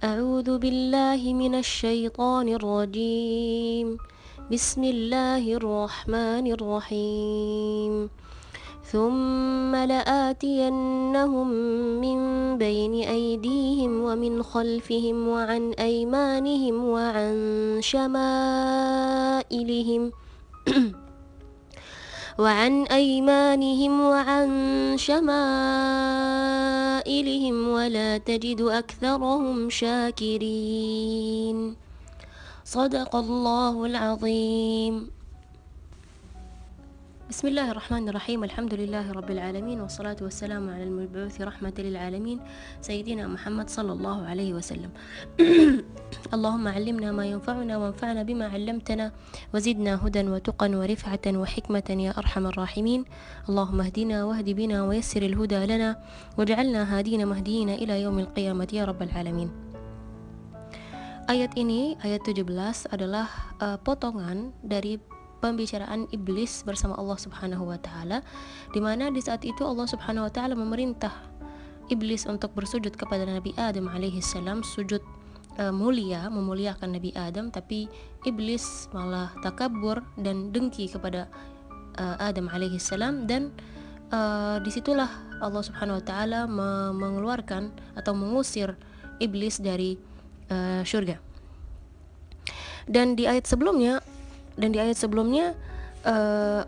أعوذ بالله من الشيطان الرجيم. بسم الله الرحمن الرحيم. ثم لآتينهم من بين أيديهم ومن خلفهم وعن أيمانهم وعن شمائلهم وعن شمائلهم ولا تجد أكثرهم شاكرين. صدق الله العظيم. بسم الله الرحمن الرحيم. الحمد لله رب العالمين، والصلاة والسلام على المبعوث رحمة للعالمين سيدنا محمد صلى الله عليه وسلم. اللهم علمنا ما ينفعنا وانفعنا بما علمتنا وزدنا هدى وتقى ورفعة وحكمة يا أرحم الراحمين. اللهم اهدنا واهد بنا ويسر الهدى لنا واجعلنا هادين مهديين إلى يوم القيامة يا رب العالمين. Ayat ini, ayat 17 adalah potongan dari pembicaraan iblis bersama Allah Subhanahu wa taala, di mana di saat itu Allah Subhanahu wa taala memerintah iblis untuk bersujud kepada Nabi Adam alaihi salam, sujud mulia, memuliakan Nabi Adam, tapi iblis malah takabur dan dengki kepada Adam alaihi salam, dan disitulah Allah Subhanahu wa taala mengeluarkan atau mengusir iblis dari surga. Dan di ayat sebelumnya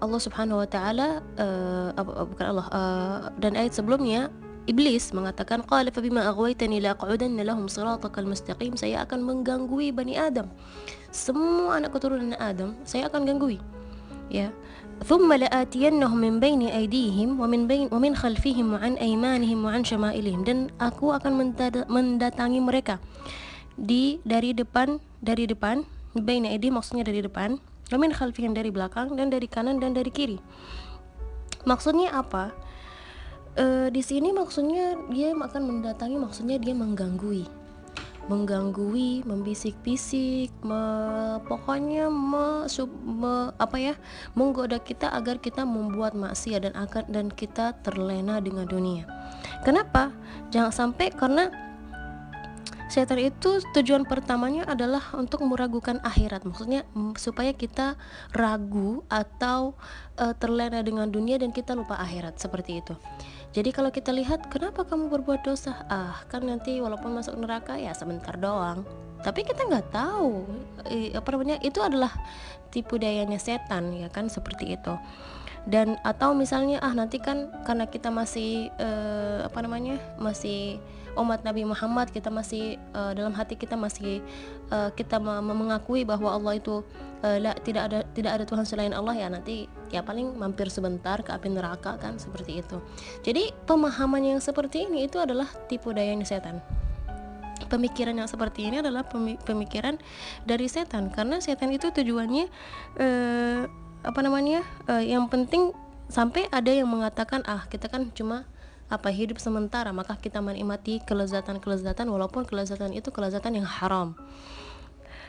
Allah Subhanahu wa taala dan ayat sebelumnya iblis mengatakan, qala fa bima aghwaytani la aq'udanna lahum siratakal mustaqim, saya akan mengganggu Bani Adam, semua anak keturunan Adam saya akan ganggu, ya. thumma la'atiyannahum min baini aydihim wa min khalfihim wa an aymanihim wa an syama'ilihim, dan aku akan mendatangi mereka dari depan, baina aydihim maksudnya dari depan, wa min khalfihim dari belakang, dan dari kanan dan dari kiri. Maksudnya apa? Di sini maksudnya dia akan mendatangi, maksudnya dia mengganggu, membisik-bisik, pokoknya menggoda kita agar kita membuat maksiat dan kita terlena dengan dunia. Kenapa? Jangan sampai, karena setan itu tujuan pertamanya adalah untuk meragukan akhirat, maksudnya supaya kita ragu atau terlena dengan dunia dan kita lupa akhirat, seperti itu. Jadi kalau kita lihat, kenapa kamu berbuat dosa? Kan nanti walaupun masuk neraka ya sebentar doang. Tapi kita nggak tahu itu adalah tipu dayanya setan, ya kan, seperti itu. Dan atau misalnya nanti kan karena kita masih masih umat Nabi Muhammad, kita masih dalam hati kita masih kita mengakui bahwa Allah itu tidak ada Tuhan selain Allah, ya nanti ya paling mampir sebentar ke api neraka, kan, seperti itu. Jadi pemahaman yang seperti ini itu adalah tipu dayanya setan. Pemikiran yang seperti ini adalah pemikiran dari setan, karena setan itu tujuannya yang penting, sampai ada yang mengatakan kita kan cuma hidup sementara, maka kita menikmati kelezatan walaupun kelezatan itu kelezatan yang haram.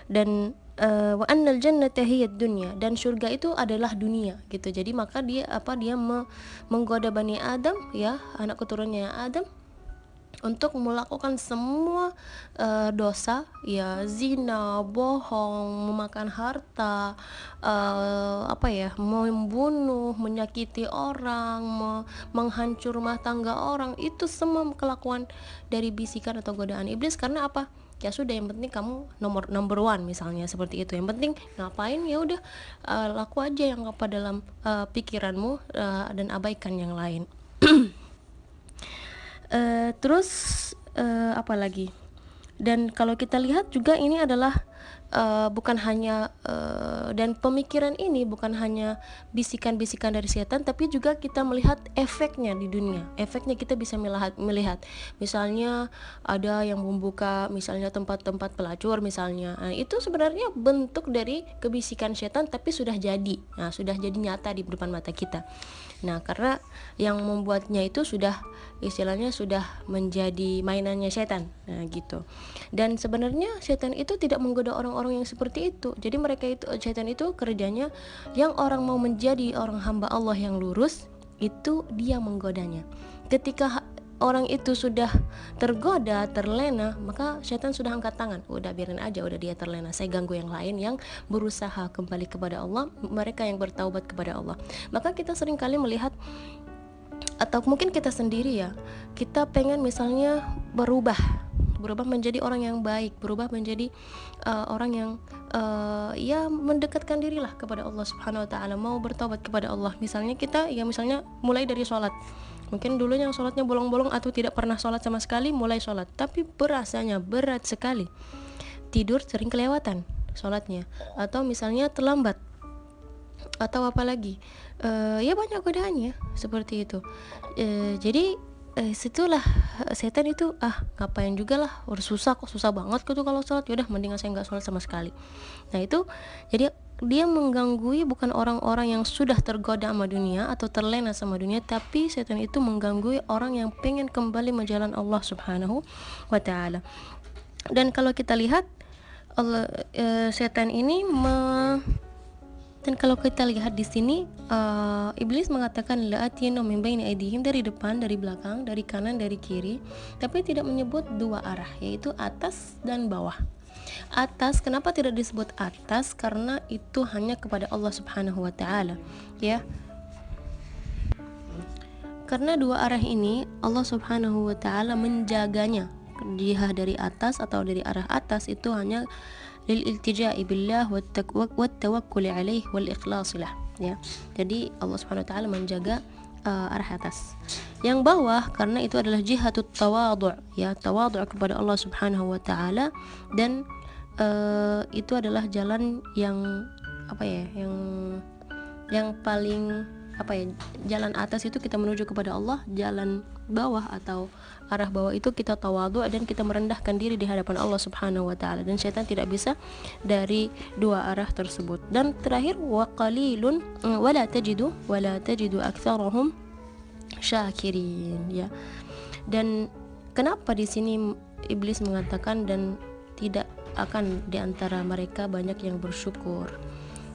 Dan wa annal jannata hiyad dunya, dan surga itu adalah dunia, gitu. Jadi maka dia menggoda Bani Adam, ya, anak keturunannya Adam, untuk melakukan semua dosa, ya, zina, bohong, memakan harta, membunuh, menyakiti orang, menghancur rumah tangga orang. Itu semua kelakuan dari bisikan atau godaan iblis. Karena apa? Ya sudah, yang penting kamu number one, misalnya seperti itu. Yang penting ngapain, ya udah laku aja yang apa dalam pikiranmu, dan abaikan yang lain. Terus apa lagi? Dan kalau kita lihat juga ini adalah bukan hanya dan pemikiran ini bukan hanya bisikan-bisikan dari setan, tapi juga kita melihat efeknya di dunia. Efeknya kita bisa melihat misalnya ada yang membuka misalnya tempat-tempat pelacur misalnya. Itu sebenarnya bentuk dari kebisikan setan, tapi sudah jadi nyata di depan mata kita. Nah, karena yang membuatnya itu sudah istilahnya sudah menjadi mainannya setan, gitu. Dan sebenarnya setan itu tidak menggoda orang-orang yang seperti itu. Jadi setan itu kerjanya yang orang mau menjadi orang hamba Allah yang lurus, itu dia menggodanya. Ketika orang itu sudah tergoda, terlena, maka setan sudah angkat tangan. Udah biarin aja, udah dia terlena. Saya ganggu yang lain yang berusaha kembali kepada Allah, mereka yang bertaubat kepada Allah. Maka kita sering kali melihat, atau mungkin kita sendiri ya, kita pengen misalnya berubah menjadi orang yang baik, berubah menjadi orang yang ya mendekatkan dirilah kepada Allah Subhanahu wa taala, mau bertobat kepada Allah. Misalnya kita ya misalnya mulai dari sholat. Mungkin dulunya yang sholatnya bolong-bolong atau tidak pernah sholat sama sekali, mulai sholat, tapi berasanya berat sekali. Tidur sering kelewatan sholatnya, atau misalnya terlambat, atau apalagi ya banyak godaannya seperti itu. Jadi situlah setan itu ngapain juga lah, udah susah banget gitu kalau sholat, yaudah mendingan saya nggak sholat sama sekali. Nah itu jadi dia mengganggu bukan orang-orang yang sudah tergoda sama dunia atau terlena sama dunia, tapi setan itu mengganggu orang yang pengen kembali menjalan Allah Subhanahu wa taala. Dan kalau kita lihat setan ini dan kalau kita lihat di sini, iblis mengatakan la'atiyannahum min baini aydihim, dari depan, dari belakang, dari kanan, dari kiri, tapi tidak menyebut dua arah, yaitu atas dan bawah. Atas, kenapa tidak disebut atas? Karena itu hanya kepada Allah Subhanahu wa taala, ya. Karena dua arah ini Allah Subhanahu wa taala menjaganya. Jihad dari atas atau dari arah atas itu hanya lil iltija'i billah wat tawakkul alaih wal ikhlas lah, ya. Jadi Allah Subhanahu wa taala menjaga arah atas. Yang bawah karena itu adalah jihadut tawadhu', ya, tawadhu' kepada Allah Subhanahu wa taala, dan itu adalah jalan yang yang paling jalan atas itu kita menuju kepada Allah, jalan bawah atau arah bawah itu kita tawadhu dan kita merendahkan diri di hadapan Allah Subhanahu wa taala, dan syaitan tidak bisa dari dua arah tersebut. Dan terakhir, wa qalilun wala tajidu aktsarahum syakirin, ya. Dan kenapa di sini iblis mengatakan dan tidak akan di antara mereka banyak yang bersyukur?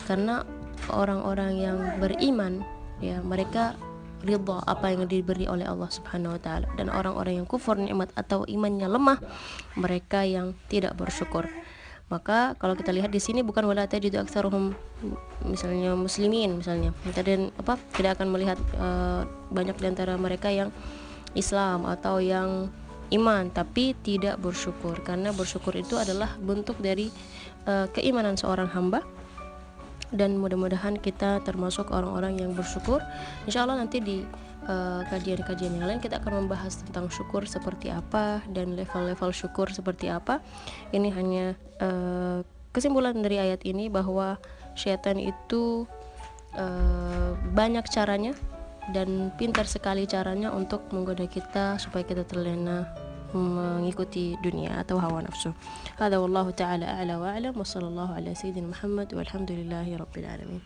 Karena orang-orang yang beriman, ya, mereka ridha apa yang diberi oleh Allah Subhanahu wa taala, dan orang-orang yang kufur nikmat atau imannya lemah, mereka yang tidak bersyukur. Maka kalau kita lihat di sini bukan wala tajidu aktsaruhum misalnya muslimin, misalnya dan tidak akan melihat banyak di antara mereka yang Islam atau yang iman tapi tidak bersyukur, karena bersyukur itu adalah bentuk dari keimanan seorang hamba. Dan mudah-mudahan kita termasuk orang-orang yang bersyukur. Insya Allah nanti di kajian-kajian yang lain kita akan membahas tentang syukur seperti apa dan level-level syukur seperti apa. Ini hanya kesimpulan dari ayat ini bahwa syaitan itu banyak caranya dan pintar sekali caranya untuk menggoda kita supaya kita terlena mengikuti dunia atau hawa nafsu. Hada wallahu ta'ala a'la wa a'lam, wa sallallahu ala sayyidina Muhammad walhamdulillahi rabbil alamin.